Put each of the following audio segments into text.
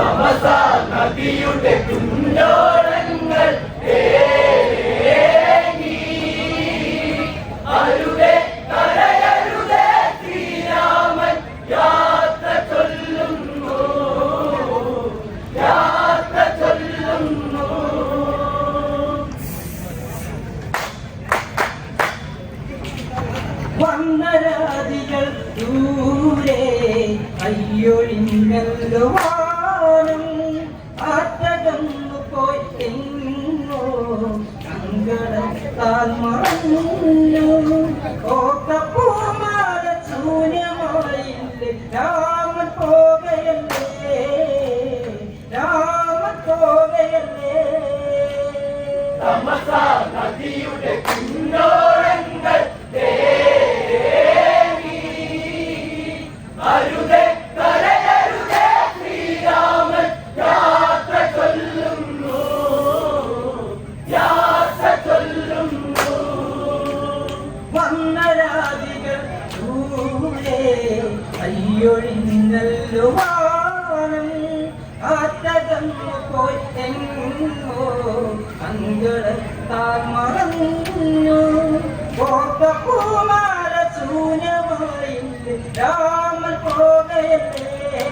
തമസാ നദിയുടെ കുഞ്ഞോളങ്ങൾ അരുതേ കരയരുതേ ശ്രീരാമൻ യാത്ര ചൊല്ലുന്നു യാത്ര ചൊല്ലുന്നു. വന്നരാതികൾ ദൂരെ അയ്യൊഴിഞ്ഞല്ലോ വാനം ആറ്റകന്നു പോയി എങ്ങോ സങ്കടത്താൽ മറന്നു ഓക്കപ്പൂമാല ശൂന്യമായില്ലേ രാമൻ പോകയല്ലേ രാമൻ പോകയല്ലേ. തമസാ നദിയുടെ കുഞ്ഞോളങ്ങൾ അരുതേ കരയരുതേ ശ്രീരാമൻ യാത്ര ചൊല്ലുന്നു യാത്ര ചൊല്ലുന്നു. വന്നരാതികൾ ദൂരെ അയ്യൊഴിഞ്ഞല്ലോ വാനം ആറ്റകന്നു പോയി എങ്ങോ സങ്കടത്താൽ മറന്നു ഓക്കപ്പൂമാല ശൂന്യമായില്ലേ രാമൻ പോകയല്ലേ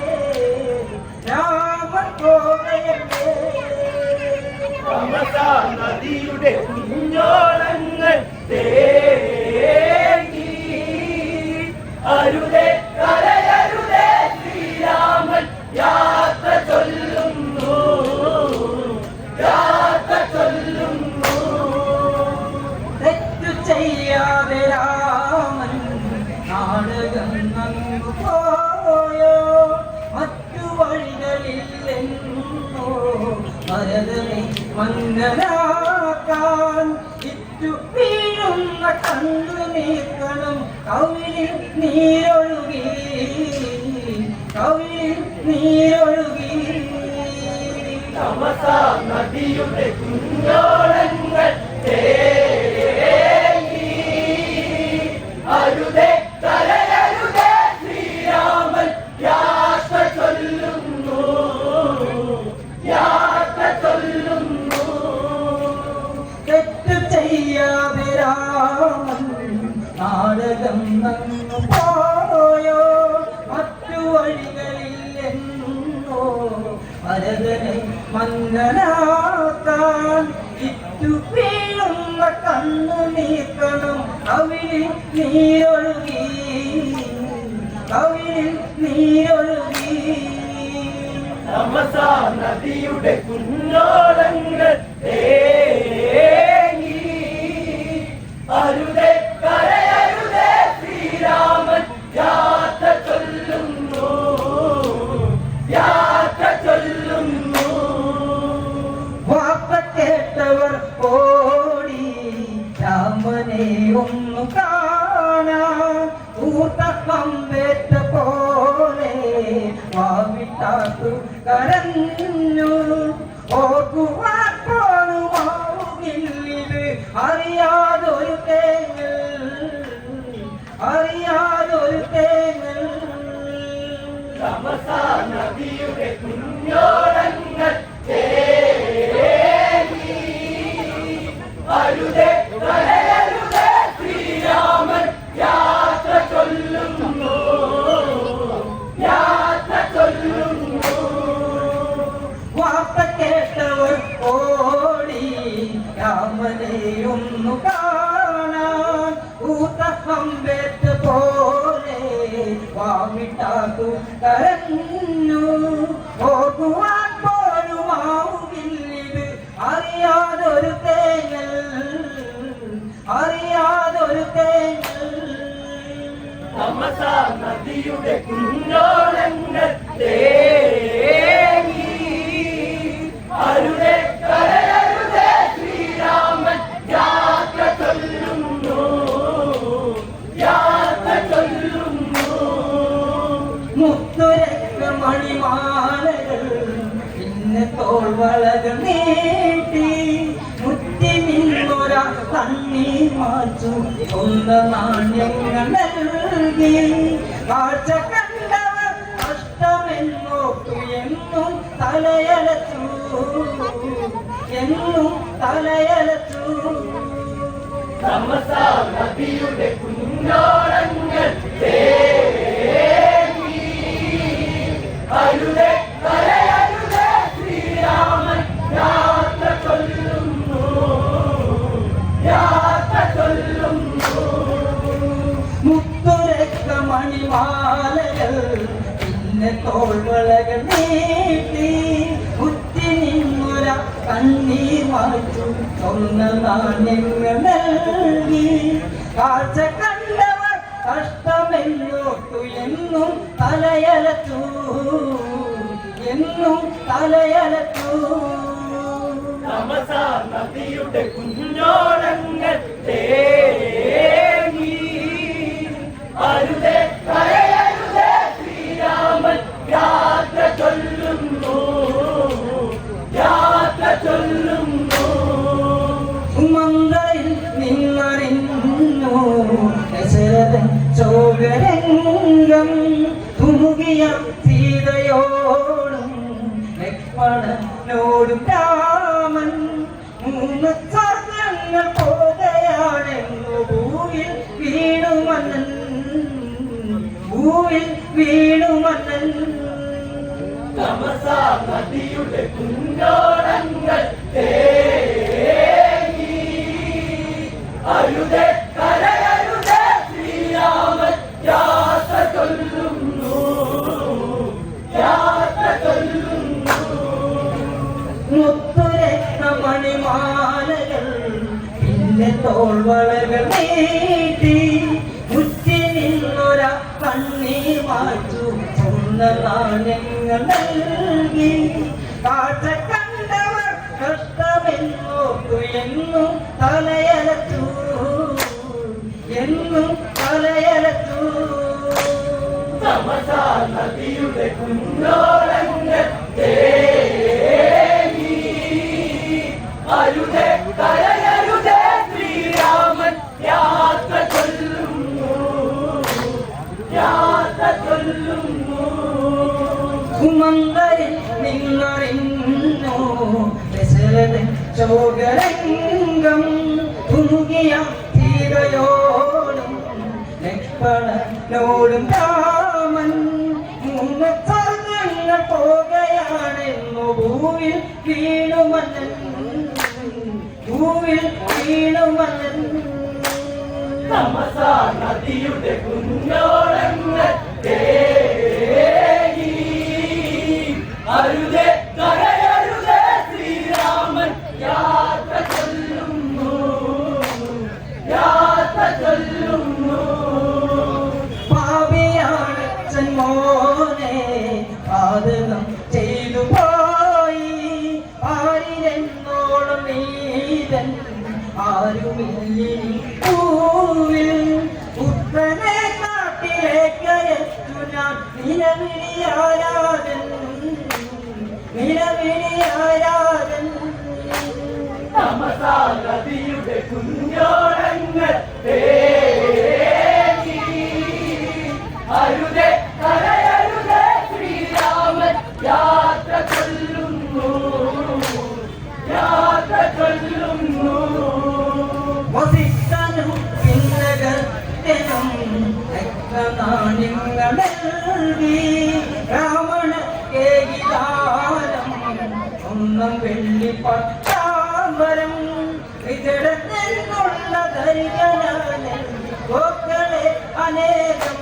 രാമൻ പോകയല്ലേ. തമസാ നദിയുടെ കുഞ്ഞോളങ്ങൾ തേങ്ങി അരുതേ കരയരുതേ ശ്രീരാമൻ യാത്ര ചൊല്ലുന്നു യാത്ര ചൊല്ലുന്നു. തെറ്റു ചെയ്യാതെ രാമൻ നാടകം നങ്ങു പോയോ മറ്റു വഴികളില്ലെന്നോ ഭരതനെ മംഗലാക്കാൻ ഇറ്റു വീഴുന്ന കണ്ണു നീക്കണം കവിളിൽ നീരൊഴുകി കവിളിൽ നീരൊഴുകി. തമസാ നദിയുടെ കുഞ്ഞോളങ്ങൾ തേങ്ങി അരുതേ കരയരുതേ ശ്രീരാമൻ യാത്ര ചൊല്ലുന്നു യാത്ര ചൊല്ലുന്നു. തെറ്റു ചെയ്യാതെ രാമൻ നാടകം നങ്ങു പോയോ മറ്റു വഴികളില്ലെന്നോ ഭരതനെ മംഗലാക്കാൻ ഇറ്റു വീഴുന്ന കണ്ണു നീക്കണം കവിളിൽ നീരൊഴുകി കവിളിൽ നീരൊഴുകി. തമസാ നദിയുടെ കുഞ്ഞോളങ്ങൾ തേങ്ങി അരുതേ കരയരുതേ ശ്രീരാമൻ യാത്ര ചൊല്ലുന്നു യാത്ര ചൊല്ലുന്നു. വാപ്പ കേട്ടവർ ഓടി രാമനെ ഒന്നു കാണാൻ ഊത്ത പമ്പേറ്റ പോലെ വാവിട്ടാത്തു കരഞ്ഞു ഓർക്കുവാൻ പോണുമാവുകില്ലിത് അറിയാതൊരു തേങ്ങൽ അറിയാതൊരു തേങ്ങൽ. തമസാ നദിയുടെ കുഞ്ഞോളങ്ങൾ തേങ്ങി അരുതേ കരയരുതേ ശ്രീരാമൻ യാത്ര ചൊല്ലുന്നു യാത്ര ചൊല്ലുന്നു. വാപ്പ കേട്ടവർ ഓടി രാമനെ ഒന്നു കാണാൻ ഊത്ത പമ്പേറ്റ പോലെ വാവിട്ടാത്തു കരഞ്ഞു ഓർക്കുവാൻ പോലുമാവുകില്ലിത് അറിയാതൊരു തേങ്ങൽ അറിയാതൊരു തേങ്ങൽ. തമസാ നദിയുടെ കുഞ്ഞോളങ്ങൾ തേങ്ങി അരുതേ കരയരുതേ ശ്രീരാമൻ യാത്ര ചൊല്ലുന്നു യാത്ര ചൊല്ലുന്നു. മുത്തുരക്ക മണിമാലകൾ പിന്നെ തോൾവളകൾ നീട്ടി മുറ്റി നിന്നൊര കണ്ണീർ മാച്ചു ഒന്ന നാണ്യങ്ങൾ നൽകി കാഴ്ച കണ്ടവർ കഷ്ടമെന്നോട്ടു എന്നും തലയലച്ചു എന്നും തലയലച്ചു തമസ നദിയുടെ കുഞ്ഞോളങ്ങൾ അരുതേ കരയരുതേ ശ്രീരാമൻ യാത്ര ചൊല്ലുന്നു യാത്ര ചൊല്ലുന്നു മുത്തുരക്ക മണിമാലകൾ പിന്നെ തോൾവളകൾ നീട്ടി കുത്തി നിന്നൊര കണ്ണീർ മാറ്റു സ്വർണ്ണ നാണ്യങ്ങൾ നൽകി കാഴ്ച കണ്ടവർ കഷ്ടമെന്നോട്ടു എന്നും തലയലച്ചു എന്നും തലയലച്ചു തമസ നദിയുടെ കുഞ്ഞോളങ്ങൾ തേങ്ങി അരുതേ കരയരുതേ ശ്രീരാമൻ യാത്ര ചൊല്ലുന്നു യാത്ര ചൊല്ലുന്നു മന്ത്രയിൽ നിന്നറിഞ്ഞു ദശരഥൻ ചോകരംഗം തുമുകിയ സീതയോടും ലക്ഷ്മണനോടും രാമൻ മൂന്ന് സ്വർഗങ്ങൾ പോകയാണെന്നു ഭൂവിൽ വീണുമന്നൻ ഭൂവിൽ വീണുമന്നൻ തമസ നദിയുടെ കുഞ്ഞോളങ്ങൾ തേങ്ങി അരുതേ കരയരുതേ ശ്രീരാമൻ യാത്ര ചൊല്ലുന്നു യാത്ര ചൊല്ലുന്നു മുത്തുരത്ന മണിമാലകൾ പിന്നെ തോൾവളകൾ നീട്ടി മുറ്റി നിന്നൊര കണ്ണീർ മാറ്റു സ്വർണ്ണ നാണ്യങ്ങൾ നൽകി കാഴ്ച കണ്ടവർ കഷ്ടമെന്നോട്ടു എന്നും തലയലച്ചു എന്നും തലയലച്ചു തമസ നദിയുടെ കുഞ്ഞോളങ്ങൾ തേങ്ങി അരുതേ കരയരുതേ ശ്രീരാമൻ യാത്ര ചൊല്ലുന്നു യാത്ര ചൊല്ലുന്നു കുമന്തരിൽ നിന്നറിഞ്ഞു ദശരഥൻ ചോകരംഗം തുമുകിയ സീതയോടും ലക്ഷ്മണനോടും രാമൻ മൂന്ന് സ്വർഗങ്ങൾ പോകയാണെന്നു ഭൂവിൽ വീണുമന്നൻ ഭൂവിൽ വീണുമന്നൻ തമസ നദിയുടെ കുഞ്ഞോളങ്ങൾ തേങ്ങി അരുതേ കരയരുതേ ശ്രീരാമൻ യാത്ര ചൊല്ലുന്നു യാത്ര ചൊല്ലുന്നു പാപിയാണച്ഛൻ മോനെ പാതകം ചെയ്തു പോയി ആരിലെന്നോളം നീതൻ ആരുമില്ലി പൂവിൽ പുത്രനെ കാട്ടിലേക്കയച്ചു ഞാൻ നിലവിളിയാരാധൻ നിലവിളിയാരാധൻ തമസ നദിയുടെ കുഞ്ഞോളങ്ങൾ തേങ്ങി അരുതേ കരയരുതേ ശ്രീരാമൻ യാത്ര ചൊല്ലുന്നു യാത്ര ചൊല്ലുന്നു വസിഷ്ഠനും പിന്നകനും രക്തനാണ്യങ്ങൾ നൽകി രാവണ കേകിദാനം ഒന്നും വെള്ളി പട്ടാമ്പരം വിജടത്തിനുള്ള ധരികനാണ് ഗോക്കളെ അനേകം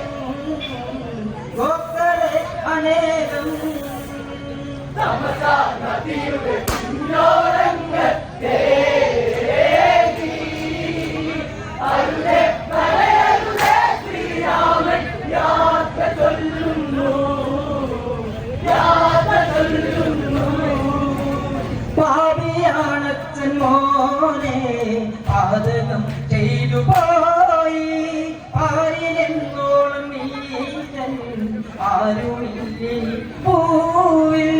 ഗോക്കളെ അനേകം തമസ നദിയുടെ കുഞ്ഞോളങ്ങൾ തേങ്ങി അരുതേ കരയരുതേ ശ്രീരാമൻ യാത്ര ചൊല്ലുന്നു യാത്ര ചൊല്ലുന്നു പാപിയാണച്ഛൻ മോനെ പാതകം ചെയ്തു പോയി ആരിലെന്നോളം നീതൻ ആരുമില്ലി പൂവിൽ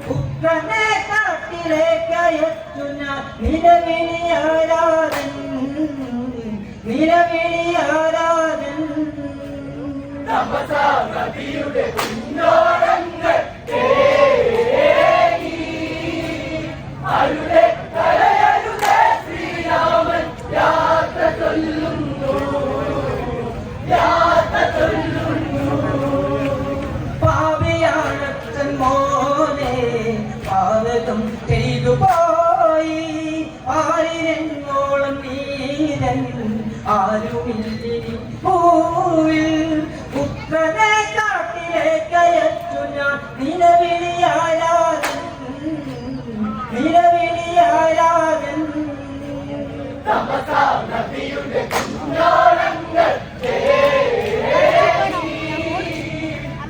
പുത്രനെ കാട്ടിലേക്കയച്ചു ഞാൻ നിലവിളിയാരാധൻ നിലവിളിയാരാധൻ തമസ നദിയുടെ കുഞ്ഞോളങ്ങൾ തേങ്ങി പാതകം ചെയ്തു പോയി ആയിരങ്ങളോളം നീരൻ ആരുമില്ലിനി ഭൂവിൽ പുത്രനെ കാട്ടിലേക്കയച്ചു ഞാൻ നിലവിളിയാരാകൻ നിലവിളിയാരാകൻ തമസാ നദിയുടെ കുഞ്ഞോളങ്ങൾ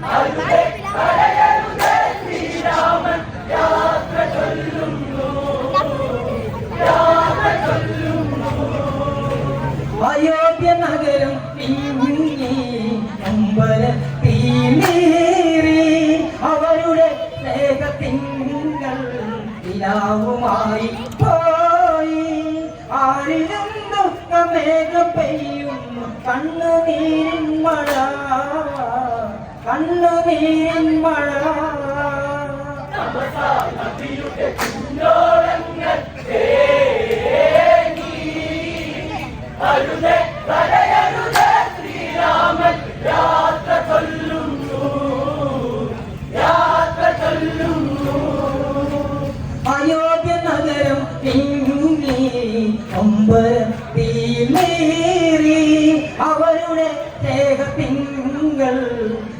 അരുതേ തടയരുതേ ശ്രീരാമൻ യാത്ര ചൊല്ലുന്നു യാത്ര ചൊല്ലുന്നു. അയോധ്യ നഗരം നീങ്ങി അമ്പല തീമീറി അവരുടെ സ്നേഹത്തിങ്കൾ നിലാവുമായി പോയി ആരിലും ദുഃഖമേഘം പെയ്യുന്നു കണ്ണുനീരിൻ മഴ കണ്ണുനീരിൻ മഴ തമസാ നദിയുടെ കുഞ്ഞോളങ്ങൾ അരുതേ തടയരുതേ ശ്രീരാമൻ യാത്ര ചൊല്ലുന്നു യാത്ര ചൊല്ലുന്നു. അയോധ്യ നഗരം തിങ്ങി അമ്പലത്തിലേറി അവരുടെ സ്നേഹത്തിങ്കൾ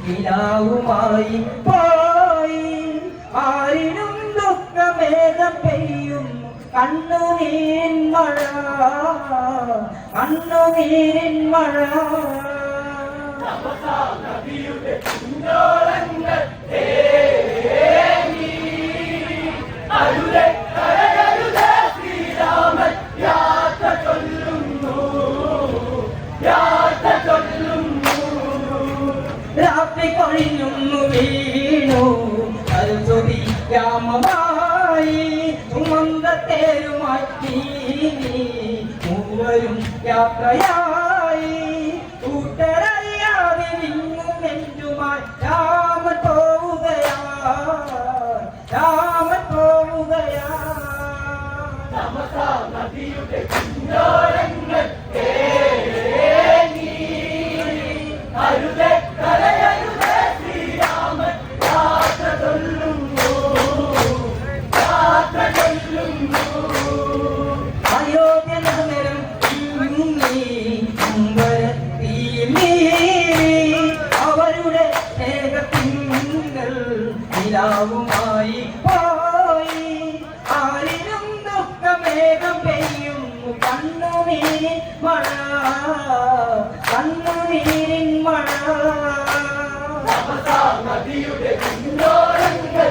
നിലാവുമായി പോയി ആരിലും ദുഃഖമേഘം പെയ്യും കണ്ണുനീരിൻ മഴ കണ്ണുനീരിൻ മഴ തമസാ നദിയുടെ കുഞ്ഞോളങ്ങൾ അരുതേ തടയരുതേ ശ്രീരാമൻ യാത്ര ചൊല്ലുന്നു യാത്ര ചൊല്ലുന്നു. രാത്രി കൊഴിഞ്ഞു വീണു സരസ്വതി രാമമായി സുമന്ത തേരുമായി നീങ്ങി മൂവരും യാത്രയായി കൂട്ടരറിയാതെ നിന്നും നെഞ്ചുമായി രാമൻ പോവുകയാ രാമൻ പോവുകയാ തമസാ നദിയുടെ കുഞ്ഞോളങ്ങൾ അരുതേ തടയരുതേ ശ്രീരാമൻ യാത്ര ചൊല്ലുന്നു യാത്ര ചൊല്ലുന്നു. അയോധ്യ നഗരം തിങ്ങി അമ്പലത്തിലേറി അവരുടെ സ്നേഹത്തിങ്കൾ നിലാവുമായി പോയി ആരിലും ദുഃഖമേഘം പെയ്യും കണ്ണുനീരിൻ മഴ കണ്ണുനീരിൻ മഴ തമസാ നദിയുടെ കുഞ്ഞോളങ്ങൾ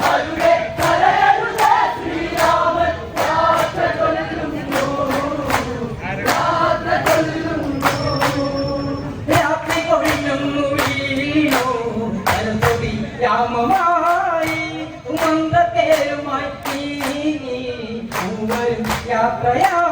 അരുതേ തടയരുതേ ശ്രീരാമൻ യാത്ര ചൊല്ലുന്നു യാത്ര ചൊല്ലുന്നു. രാത്രി കൊഴിഞ്ഞു വീണു സരസ്വതി രാമമായി സുമന്ത തേരുമായി നീങ്ങി മൂവരും യാത്രയായി